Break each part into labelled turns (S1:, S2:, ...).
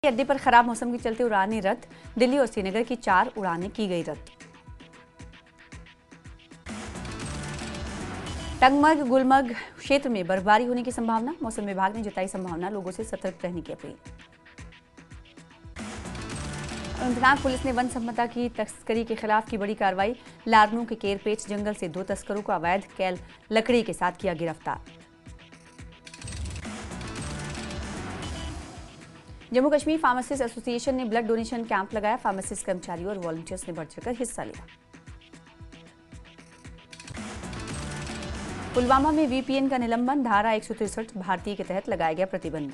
S1: अड्डे पर खराब मौसम के चलते उड़ानें रद्द। दिल्ली और श्रीनगर की 4 उड़ानें की गई रद्द। टंगमर्ग गुलमर्ग क्षेत्र में बर्फबारी होने की संभावना। मौसम विभाग ने जताई संभावना, लोगों से सतर्क रहने की अपील। अनंतनाग पुलिस ने वन संपदा की तस्करी के खिलाफ की बड़ी कार्रवाई। लारनू के केरपेच जंगल से 2 तस्करों को अवैध कैल लकड़ी के साथ किया गिरफ्तार। जम्मू कश्मीर फार्मासिस्ट एसोसिएशन ने ब्लड डोनेशन कैंप लगाया। फार्मासिस्ट कर्मचारियों और वॉलंटियर्स ने बढ़ चढ़कर हिस्सा लिया। पुलवामा में वीपीएन का निलंबन। धारा 163 भारतीय के तहत लगाया गया प्रतिबंध।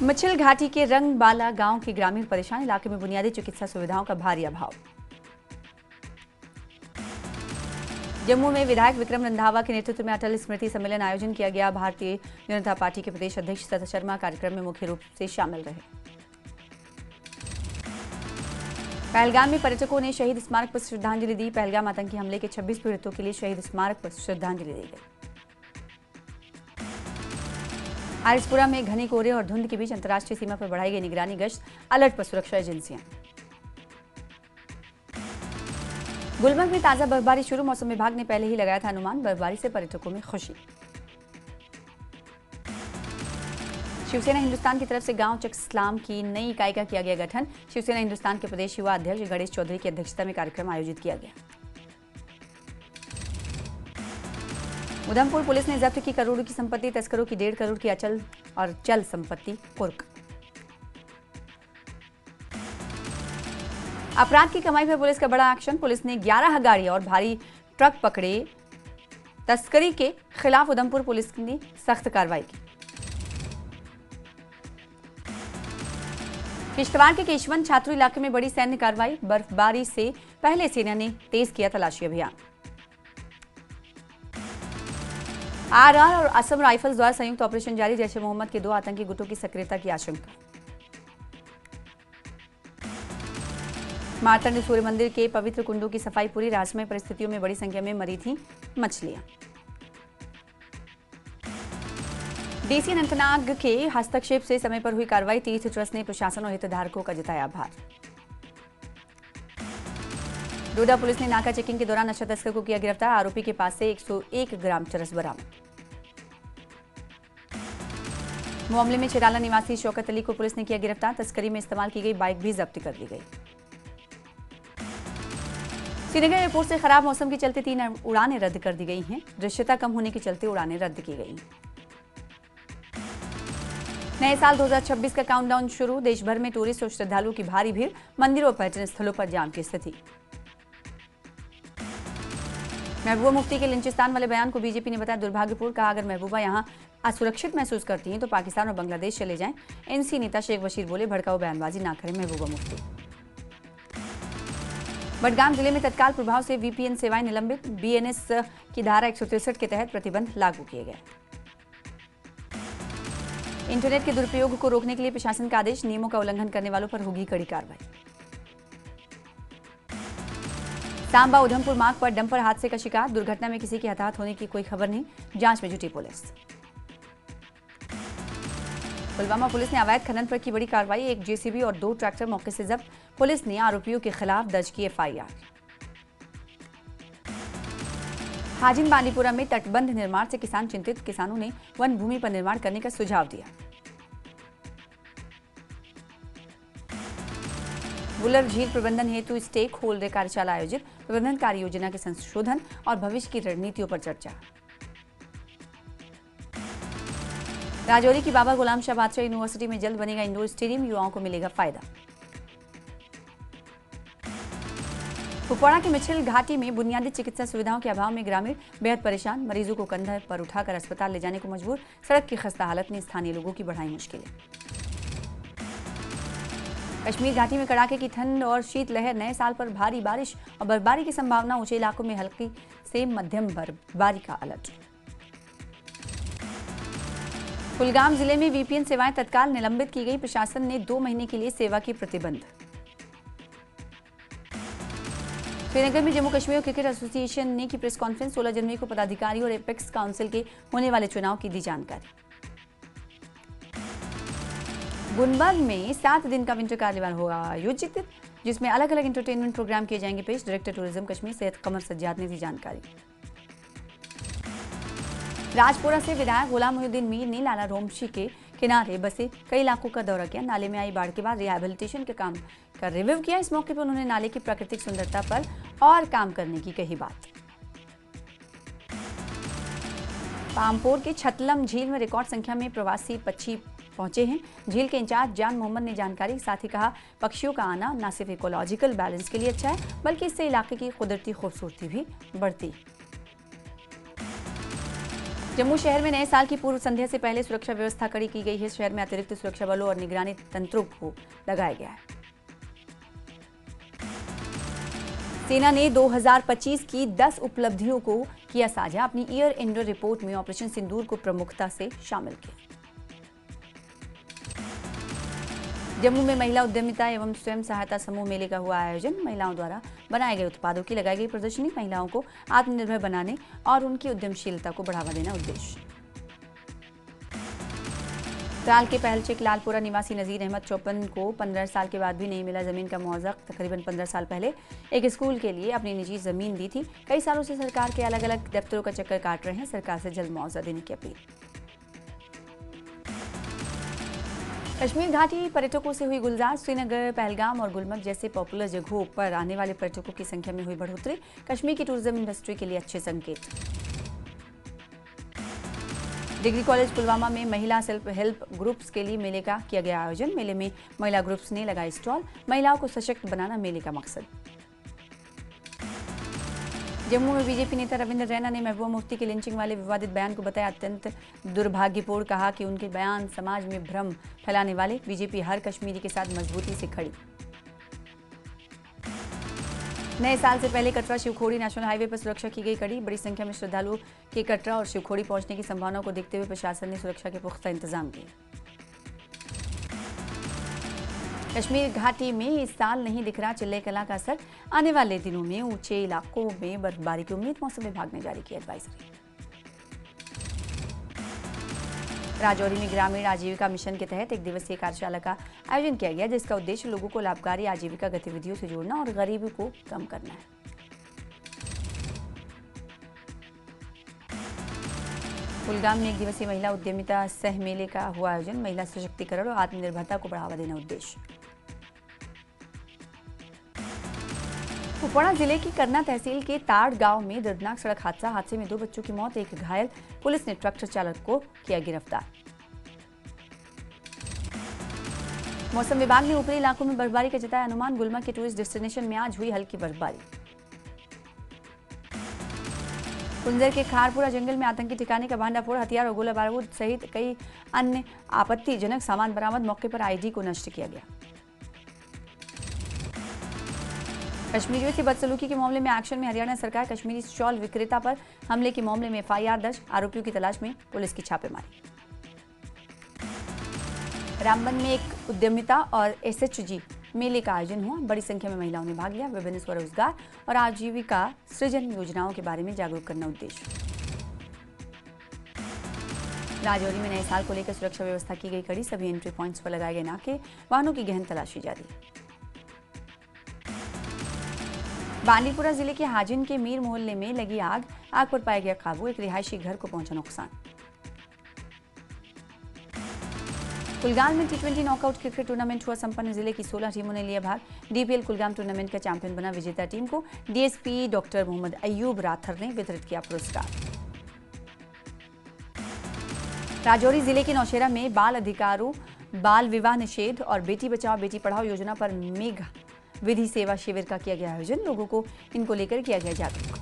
S1: मछिल घाटी के रंगबाला गांव के ग्रामीण परेशान। इलाके में बुनियादी चिकित्सा सुविधाओं का भारी अभाव। जम्मू में विधायक विक्रम रंधावा के नेतृत्व में अटल स्मृति सम्मेलन आयोजन किया गया। भारतीय जनता पार्टी के प्रदेश अध्यक्ष सत शर्मा कार्यक्रम में मुख्य रूप से शामिल रहे। पहलगाम में पर्यटकों ने शहीद स्मारक पर श्रद्धांजलि दी। पहलगाम आतंकी हमले के 26 पीड़ितों के लिए शहीद स्मारक पर श्रद्धांजलि दी गई। आरिसपुरा में घने कोहरे और धुंध के बीच अंतर्राष्ट्रीय सीमा पर बढ़ाई गई निगरानी गश्त। अलर्ट पर सुरक्षा एजेंसियां। गुलमर्ग में ताजा बर्फबारी शुरू। मौसम विभाग ने पहले ही लगाया था अनुमान। बर्फबारी से पर्यटकों में खुशी। शिवसेना हिंदुस्तान की तरफ से गांव चकस्लाम की नई इकाई का किया गया गठन। शिवसेना हिंदुस्तान के प्रदेश युवा अध्यक्ष गणेश चौधरी की अध्यक्षता में कार्यक्रम आयोजित किया गया। उधमपुर पुलिस ने जब्त की करोड़ों की संपत्ति। तस्करों की 1.5 करोड़ की अचल और चल संपत्ति कुर्क। अपराध की कमाई पर पुलिस का बड़ा एक्शन। पुलिस ने 11 गाड़ियां और भारी ट्रक पकड़े। तस्करी के खिलाफ उधमपुर पुलिस ने सख्त कार्रवाई की। किश्तवाड़ के केशवन छात्रों इलाके में बड़ी सैन्य कार्रवाई। बर्फबारी से पहले सेना ने तेज किया तलाशी अभियान। आरआर और असम राइफल्स द्वारा संयुक्त ऑपरेशन जारी। जैश ए मोहम्मद के 2 आतंकी गुटों की सक्रियता की आशंका। मार्तंड सूर्य मंदिर के पवित्र कुंडों की सफाई पूरी। रहस्यमय परिस्थितियों में बड़ी संख्या में मरी थी मछलियां। डीसी अनंतनाग के हस्तक्षेप से समय पर हुई कार्रवाई। तीर्थ ट्रस्ट ने प्रशासन और हितधारकों का जताया आभार। डोडा पुलिस ने नाका चेकिंग के दौरान नशा तस्कर को किया गिरफ्तार। आरोपी के पास से 101 ग्राम चरस बरामद। मामले में चिराला निवासी शौकत अली को पुलिस ने किया गिरफ्तार। तस्करी में इस्तेमाल की गई बाइक भी जब्त कर ली गई। श्रीनगर एयरपोर्ट से खराब मौसम के चलते 3 उड़ानें रद्द कर दी गई हैं। दृश्यता कम होने के चलते उड़ानें रद्द की गई। नए साल 2026 का काउंटडाउन शुरू। देश भर में टूरिस्ट और श्रद्धालुओं की भारी भीड़। मंदिरों और पर्यटन स्थलों पर जाम की स्थिति। महबूबा मुफ्ती के लिंचिस्तान वाले बयान को बीजेपी ने बताया दुर्भाग्यपूर्ण। कहा अगर महबूबा यहां असुरक्षित महसूस करती हैं तो पाकिस्तान और बांग्लादेश चले जाएं। एनसी नेता शेख बशीर बोले भड़काऊ बयानबाजी ना करें महबूबा मुफ्ती। बडगाम जिले में तत्काल प्रभाव से वीपीएन सेवाएं निलंबित। बीएनएस की धारा 163 के तहत प्रतिबंध लागू किए गए। इंटरनेट के दुरुपयोग को रोकने के लिए प्रशासन का आदेश। नियमों का उल्लंघन करने वालों पर होगी कड़ी कार्रवाई। सांबा उधमपुर मार्ग पर डंपर हादसे का शिकार। दुर्घटना में किसी के हताहत होने की कोई खबर नहीं। जांच में जुटी पुलिस। पुलवामा पुलिस ने अवैध खनन पर की बड़ी कार्रवाई। 1 जेसीबी और 2 ट्रैक्टर मौके से जब्त। पुलिस ने आरोपियों के खिलाफ दर्ज की एफआईआर। हाजिन बांडीपुरा में तटबंध निर्माण से किसान चिंतित। किसानों ने वन भूमि पर निर्माण करने का सुझाव दिया। बुलर झील प्रबंधन हेतु स्टेक होल्डर कार्यशाला आयोजित। प्रबंधन कार्य योजना के संशोधन और भविष्य की रणनीतियों पर चर्चा। राजौरी की बाबा गुलाम शाह बादशाह यूनिवर्सिटी में जल्द बनेगा इंडोर स्टेडियम। युवाओं को मिलेगा फायदा। कुपवाड़ा के मिछिल घाटी में बुनियादी चिकित्सा सुविधाओं के अभाव में ग्रामीण बेहद परेशान। मरीजों को कंधे पर उठाकर अस्पताल ले जाने को मजबूर। सड़क की खस्ता हालत ने स्थानीय लोगों की बढ़ाई मुश्किलें। कश्मीर घाटी में कड़ाके की ठंड और शीतलहर। नए साल पर भारी बारिश और बर्फबारी की संभावना। ऊंचे इलाकों में हल्की से मध्यम बर्फबारी का अलर्ट। कुलगाम जिले में वीपीएन सेवाएं तत्काल निलंबित की गई। प्रशासन ने 2 महीने के लिए सेवा की प्रतिबंध। श्रीनगर में जम्मू कश्मीर क्रिकेट एसोसिएशन ने की प्रेस कॉन्फ्रेंस। 16 जनवरी को पदाधिकारी और एपेक्स काउंसिल के होने वाले चुनाव की दी जानकारी। गुलबर्ग में 7 दिन का विंटर कार्निवाल होगा आयोजित, जिसमें अलग अलग एंटरटेनमेंट प्रोग्राम किए जाएंगे पेश। डायरेक्टर टूरिज्म कश्मीर सैयद कमर सज्जाद ने दी जानकारी। राजपुरा से विधायक गुलाम मोहिउद्दीन मीर ने लाला रोमशी के किनारे बसे कई इलाकों का दौरा किया। नाले में आई बाढ़ के बाद रिहैबिलिटेशन के काम का रिव्यू किया। इस मौके पर उन्होंने नाले की प्राकृतिक सुंदरता पर और काम करने की कही बात। पामपोर के छतलम झील में रिकॉर्ड संख्या में प्रवासी पक्षी पहुंचे हैं। झील के इंचार्ज जान मोहम्मद ने जानकारी के साथ ही कहा, पक्षियों का आना न सिर्फ इकोलॉजिकल बैलेंस के लिए अच्छा है, बल्कि इससे इलाके की कुदरती खूबसूरती भी बढ़ती। जम्मू शहर में नए साल की पूर्व संध्या से पहले सुरक्षा व्यवस्था कड़ी की गई है। शहर में अतिरिक्त सुरक्षा बलों और निगरानी तंत्रों को लगाया गया है। सेना ने 2025 की 10 उपलब्धियों को किया साझा। अपनी ईयर एंडर रिपोर्ट में ऑपरेशन सिंदूर को प्रमुखता से शामिल किया। जम्मू में महिला उद्यमिता एवं स्वयं सहायता समूह मेले का हुआ आयोजन। महिलाओं द्वारा बनाए गए उत्पादों की लगाई गई प्रदर्शनी। महिलाओं को आत्मनिर्भर बनाने और उनकी उद्यमशीलता को बढ़ावा देना उद्देश्य। त्राल के पहलचेक लालपुरा निवासी नजीर अहमद चौपन को 15 साल के बाद भी नहीं मिला जमीन का मुआवजा। तकरीबन 15 साल पहले एक स्कूल के लिए अपनी निजी जमीन दी थी। कई सालों से सरकार के अलग अलग दफ्तरों का चक्कर काट रहे हैं। सरकार से जल्द मुआवजा देने की अपील। कश्मीर घाटी पर्यटकों से हुई गुलजार। श्रीनगर, पहलगाम और गुलमर्ग जैसे पॉपुलर जगहों पर आने वाले पर्यटकों की संख्या में हुई बढ़ोतरी। कश्मीर की टूरिज्म इंडस्ट्री के लिए अच्छे संकेत। डिग्री कॉलेज पुलवामा में महिला सेल्फ हेल्प ग्रुप्स के लिए मेले का किया गया आयोजन। मेले में महिला ग्रुप्स ने लगाए स्टॉल। महिलाओं को सशक्त बनाना मेले का मकसद। जम्मू में बीजेपी नेता रविंद्र रैना ने महबूबा मुफ्ती के लिंचिंग वाले विवादित बयान को बताया अत्यंत दुर्भाग्यपूर्ण। कहा कि उनके बयान समाज में भ्रम फैलाने वाले। बीजेपी हर कश्मीरी के साथ मजबूती से खड़ी। नए साल से पहले कटरा शिवखोड़ी नेशनल हाईवे पर सुरक्षा की गई कड़ी। बड़ी संख्या में श्रद्धालुओं के कटरा और शिवखोड़ी पहुंचने की संभावना को देखते हुए प्रशासन ने सुरक्षा के पुख्ता इंतजाम किए। कश्मीर घाटी में इस साल नहीं दिख रहा चिल्ले कला का असर। आने वाले दिनों में ऊंचे इलाकों में बर्फबारी की उम्मीद। मौसम विभाग ने जारी की एडवाइजरी। राजौरी में ग्रामीण आजीविका मिशन के तहत 1 दिवसीय कार्यशाला का आयोजन किया गया, जिसका उद्देश्य लोगों को लाभकारी आजीविका गतिविधियों से जोड़ना और गरीबी को कम करना है। कुलगाम में 1 दिवसीय महिला उद्यमिता सह मेले का हुआ आयोजन। महिला सशक्तिकरण और आत्मनिर्भरता को बढ़ावा देना उद्देश्य। कुपवाड़ा जिले की करना तहसील के ताड़ गांव में दर्दनाक सड़क हादसा। हादसे में 2 बच्चों की मौत, 1 घायल। पुलिस ने ट्रैक्टर चालक को किया गिरफ्तार। मौसम विभाग ने ऊपरी इलाकों में बर्फबारी का जताया अनुमान। गुलमर्ग के टूरिस्ट डेस्टिनेशन में आज हुई हल्की बर्फबारी। कुंजर के खारपुरा जंगल में आतंकी ठिकाने का भांडाफोड़। हथियार और गोला बारूद सहित कई अन्य आपत्तिजनक सामान बरामद। मौके पर आईडी को नष्ट किया गया। कश्मीरियों से बदसलूकी के मामले में एक्शन में हरियाणा सरकार। कश्मीरी शॉल विक्रेता पर हमले के मामले में एफआईआर दर्ज। आरोपियों की तलाश में पुलिस की छापेमारी। रामबन में एक उद्यमिता और एसएचजी मेले का आयोजन हुआ। बड़ी संख्या में महिलाओं ने भाग लिया। विभिन्न स्वरोजगार और आजीविका सृजन योजनाओं के बारे में जागरूक करना उद्देश्य। राजौरी में नए साल को लेकर सुरक्षा व्यवस्था की गई कड़ी। सभी एंट्री पॉइंट्स पर लगाए गए नाके। वाहनों की गहन तलाशी जारी। बांदीपुरा जिले के हाजिन के मीर मोहल्ले में लगी आग पर पाया गया काबू। एक रिहायशी घर को पहुंचा नुकसान। कुलगाम में T20 नॉकआउट क्रिकेट टूर्नामेंट हुआ संपन्न। जिले की 16 टीमों ने लिया भाग। डीपीएल कुलगाम टूर्नामेंट का चैंपियन बना विजेता टीम को डीएसपी डॉक्टर मोहम्मद अयूब राथर ने वितरित किया पुरस्कार। राजौरी जिले के नौशेरा में बाल अधिकारों, बाल विवाह निषेध और बेटी बचाओ बेटी पढ़ाओ योजना पर मेघा विधि सेवा शिविर का किया गया आयोजन। लोगों को इनको लेकर किया गया जागरूक।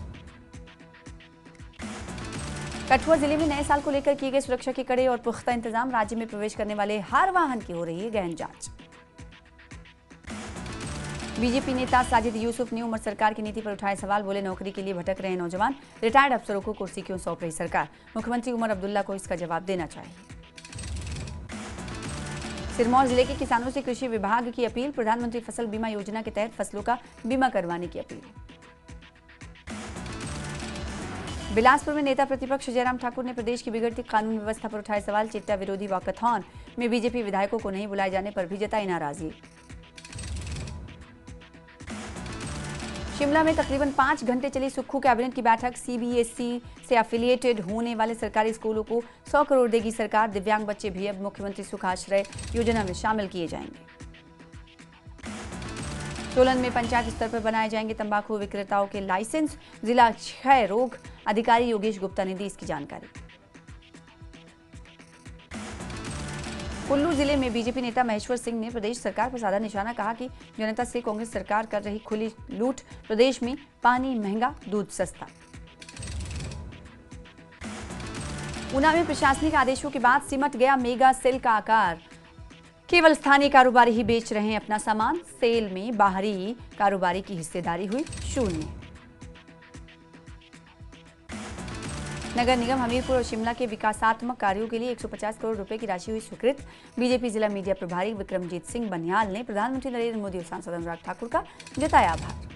S1: कठुआ जिले में नए साल को लेकर किए गए सुरक्षा के कड़े और पुख्ता इंतजाम। राज्य में प्रवेश करने वाले हर वाहन की हो रही है गहन जांच। बीजेपी नेता साजिद यूसुफ ने उमर सरकार की नीति पर उठाए सवाल। बोले, नौकरी के लिए भटक रहे नौजवान, रिटायर्ड अफसरों को कुर्सी क्यों सौंप रही सरकार। मुख्यमंत्री उमर अब्दुल्ला को इसका जवाब देना चाहिए। सिरमौर जिले के किसानों से कृषि विभाग की अपील। प्रधानमंत्री फसल बीमा योजना के तहत फसलों का बीमा करवाने की अपील। बिलासपुर में नेता प्रतिपक्ष जयराम ठाकुर ने प्रदेश की बिगड़ती कानून व्यवस्था पर उठाए सवाल। चिट्टा विरोधी वॉकथॉन में बीजेपी विधायकों को नहीं बुलाए जाने पर भी जताई नाराजगी। शिमला में तकरीबन 5 घंटे चली सुक्खू कैबिनेट की बैठक। सीबीएसई से एफिलिएटेड होने वाले सरकारी स्कूलों को 100 करोड़ देगी सरकार। दिव्यांग बच्चे भी अब मुख्यमंत्री सुखाश्रय योजना में शामिल किए जाएंगे। सोलन में पंचायत स्तर पर बनाए जाएंगे तंबाकू विक्रेताओं के लाइसेंस। जिला क्षय रोग अधिकारी योगेश गुप्ता ने दी इसकी जानकारी। कुल्लू जिले में बीजेपी नेता महेश्वर सिंह ने प्रदेश सरकार पर साधा निशाना। कहा कि जनता से कांग्रेस सरकार कर रही खुली लूट। प्रदेश में पानी महंगा, दूध सस्ता। ऊना में प्रशासनिक आदेशों के बाद सिमट गया मेगा सेल का आकार। केवल स्थानीय कारोबारी ही बेच रहे हैं अपना सामान। सेल में बाहरी कारोबारी की हिस्सेदारी हुई शून्य। नगर निगम हमीरपुर और शिमला के विकासात्मक कार्यों के लिए 150 करोड़ रुपए की राशि हुई स्वीकृत। बीजेपी जिला मीडिया प्रभारी विक्रमजीत सिंह बनियाल ने प्रधानमंत्री नरेंद्र मोदी और सांसद अनुराग ठाकुर का जताया आभार।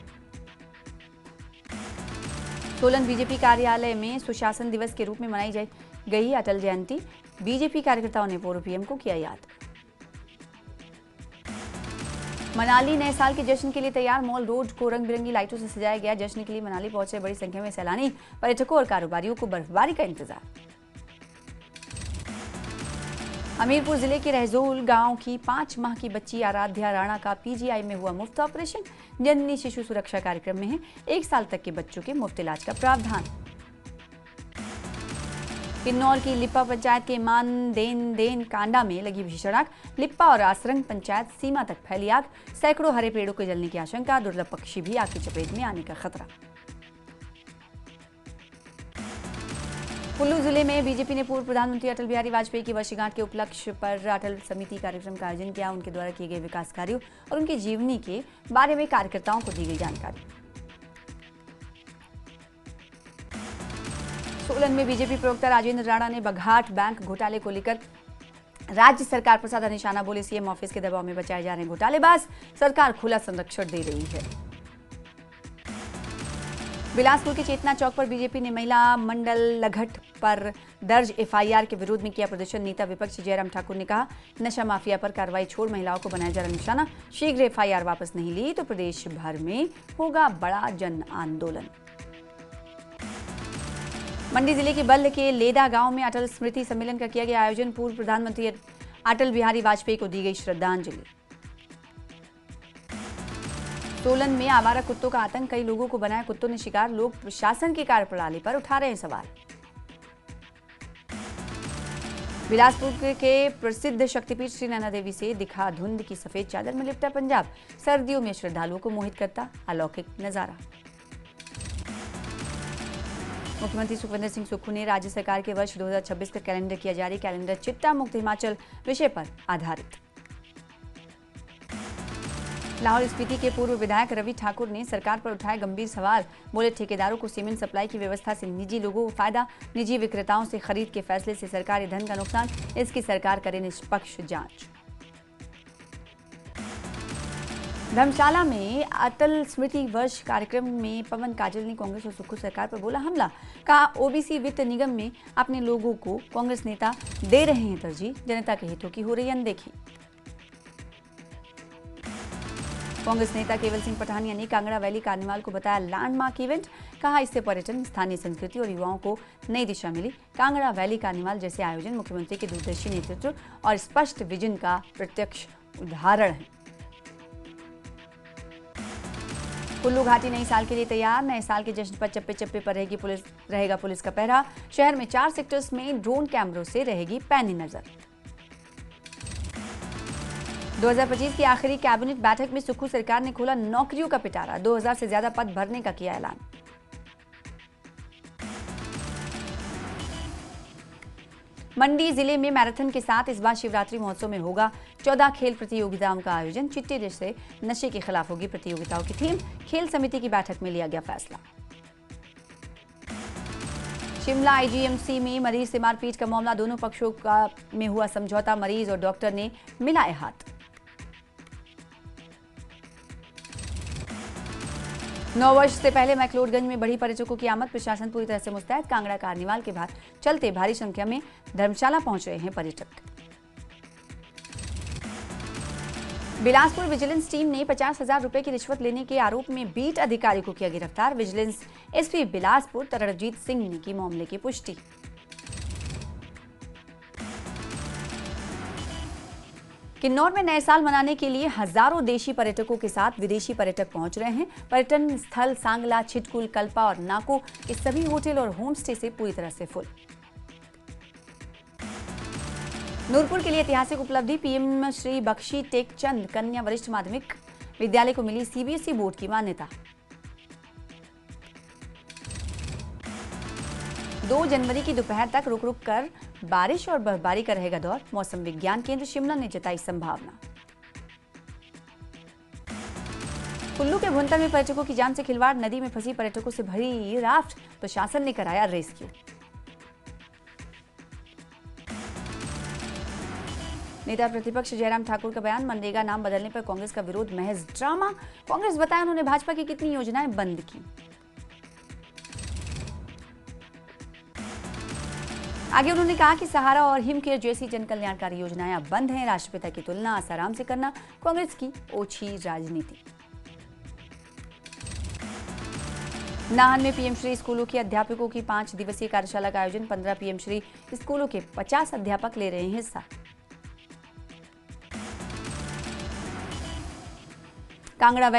S1: सोलन बीजेपी कार्यालय में सुशासन दिवस के रूप में मनाई गई अटल जयंती। बीजेपी कार्यकर्ताओं ने पूर्व पीएम को किया याद। मनाली नए साल के जश्न के लिए तैयार। मॉल रोड को रंग बिरंगी लाइटों से सजाया गया। जश्न के लिए मनाली पहुंचे बड़ी संख्या में सैलानी, पर्यटकों और कारोबारियों को बर्फबारी का इंतजार। हमीरपुर जिले के रहजोल गांव की 5 माह की बच्ची आराध्या राणा का पीजीआई में हुआ मुफ्त ऑपरेशन। जननी शिशु सुरक्षा कार्यक्रम में है 1 साल तक के बच्चों के मुफ्त इलाज का प्रावधान। किन्नौर की लिप्पा पंचायत के देन कांडा में लगी भीषण आग। लिप्पा और आसरंग पंचायत सीमा तक फैली आग। सैकड़ों हरे पेड़ों के जलने की आशंका। दुर्लभ पक्षी भी आग की चपेट में आने का खतरा। कुल्लू जिले में बीजेपी ने पूर्व प्रधानमंत्री अटल बिहारी वाजपेयी की वर्षगांठ के उपलक्ष्य पर अटल समिति कार्यक्रम का आयोजन किया। उनके द्वारा किए गए विकास कार्यों और उनकी जीवनी के बारे में कार्यकर्ताओं को दी गई जानकारी। सोलन में बीजेपी प्रवक्ता राजेंद्र राणा ने बघाट बैंक घोटाले को लेकर राज्य सरकार पर साधा निशाना। बोले सीएम ऑफिस के दबाव में बचाए जा रहे हैं घोटालेबाज। सरकार खुला संरक्षण दे रही है। बिलासपुर के चेतना चौक पर बीजेपी ने महिला मंडल लघट पर दर्ज एफआईआर के विरोध में किया प्रदर्शन। नेता विपक्ष जयराम ठाकुर ने कहा, नशा माफिया पर कार्रवाई छोड़ महिलाओं को बनाया जा रहा निशाना। शीघ्र एफआईआर वापस नहीं ली तो प्रदेश भर में होगा बड़ा जन आंदोलन। मंडी जिले के बल्ह के लेदा गांव में अटल स्मृति सम्मेलन का किया गया आयोजन। पूर्व प्रधानमंत्री अटल बिहारी वाजपेयी को दी गई श्रद्धांजलि। सोलन में आवारा कुत्तों का आतंक, कई लोगों को बनाया कुत्तों ने शिकार। लोग प्रशासन की कार्यप्रणाली पर उठा रहे हैं सवाल। बिलासपुर के प्रसिद्ध शक्तिपीठ श्री नैना देवी से दिखा धुंध की सफेद चादर में लिपटा पंजाब। सर्दियों में श्रद्धालुओं को मोहित करता अलौकिक नजारा। मुख्यमंत्री सुखविंदर सिंह सुक्खू ने राज्य सरकार के वर्ष 2026 का कैलेंडर किया जारी। कैलेंडर चिट्टा मुक्त हिमाचल विषय पर आधारित। लाहौल स्पीति के पूर्व विधायक रवि ठाकुर ने सरकार पर उठाए गंभीर सवाल। बोले ठेकेदारों को सीमेंट सप्लाई की व्यवस्था से निजी लोगों को फायदा। निजी विक्रेताओं से खरीद के फैसले से सरकारी धन का नुकसान। इसकी सरकार करे निष्पक्ष जांच। धर्मशाला में अटल स्मृति वर्ष कार्यक्रम में पवन काजल ने कांग्रेस और सुक्खू सरकार पर बोला हमला। कहा, ओबीसी वित्त निगम में अपने लोगों को कांग्रेस नेता दे रहे हैं तरजीह। जनता के हितों की हो रही अनदेखी। कांग्रेस नेता केवल सिंह पठानिया ने कांगड़ा वैली कार्निवाल को बताया लैंडमार्क इवेंट। कहा, इससे पर्यटन, स्थानीय संस्कृति और युवाओं को नई दिशा मिली। कांगड़ा वैली कार्निवाल जैसे आयोजन मुख्यमंत्री के दूरदर्शी नेतृत्व और स्पष्ट विजन का प्रत्यक्ष उदाहरण है। कुल्लू घाटी नए साल के लिए तैयार। नए साल के जश्न पर चप्पे चप्पे पर रहेगा पुलिस का पहरा। शहर में 4 सेक्टर्स में ड्रोन कैमरों से रहेगी पैनी नजर। 2025 की आखिरी कैबिनेट बैठक में सुक्खू सरकार ने खोला नौकरियों का पिटारा। 2000 से ज्यादा पद भरने का किया ऐलान। मंडी जिले में मैराथन के साथ इस बार शिवरात्रि महोत्सव में होगा 14 खेल प्रतियोगिताओं का आयोजन। चिट्टे जैसे नशे के खिलाफ होगी प्रतियोगिताओं की थीम। खेल समिति की बैठक में लिया गया फैसला। शिमला आईजीएमसी में मरीज से मारपीट का मामला। दोनों पक्षों में हुआ समझौता। मरीज और डॉक्टर ने मिलाए हाथ। 9 वर्ष से पहले मैक्लोडगंज में बढ़ी पर्यटकों की आमद, प्रशासन पूरी तरह से मुस्तैद। कांगड़ा कार्निवाल के बाहर चलते भारी संख्या में धर्मशाला पहुंच रहे हैं पर्यटक। बिलासपुर विजिलेंस टीम ने 50,000 रुपए की रिश्वत लेने के आरोप में बीट अधिकारी को किया गिरफ्तार। विजिलेंस एसपी बिलासपुर रणजीत सिंह ने की मामले की पुष्टि। किन्नौर में नए साल मनाने के लिए हजारों देशी पर्यटकों के साथ विदेशी पर्यटक पहुंच रहे हैं। पर्यटन स्थल सांगला, छिटकुल, कल्पा और नाको के सभी होटल और होम स्टे से पूरी तरह से फुल। नूरपुर के लिए ऐतिहासिक उपलब्धि, पीएम श्री बख्शी टेकचंद कन्या वरिष्ठ माध्यमिक विद्यालय को मिली सीबीएसई बोर्ड की मान्यता। 2 जनवरी की दोपहर तक रुक रुक कर बारिश और बर्फबारी का रहेगा दौर, मौसम विज्ञान केंद्र शिमला ने जताई संभावना। कुल्लू के भुंतर में पर्यटकों की जान से खिलवाड़, नदी में फंसी पर्यटकों से भरी राफ्ट, प्रशासन ने कराया रेस्क्यू। नेता प्रतिपक्ष जयराम ठाकुर का बयान, मनरेगा नाम बदलने पर कांग्रेस का विरोध महज ड्रामा। कांग्रेस बताया उन्होंने भाजपा की कितनी योजनाएं बंद की। आगे उन्होंने कहा कि सहारा और हिमकेयर जैसी जन कल्याणकारी योजनाएं अब बंद हैं। राष्ट्रपिता की तुलना आसाराम से करना कांग्रेस की ओछी राजनीति। नाहन में पीएम श्री स्कूलों के अध्यापकों की 5 दिवसीय कार्यशाला का आयोजन, 15 पीएम श्री स्कूलों के 50 अध्यापक ले रहे हैं हिस्सा। कांगड़ा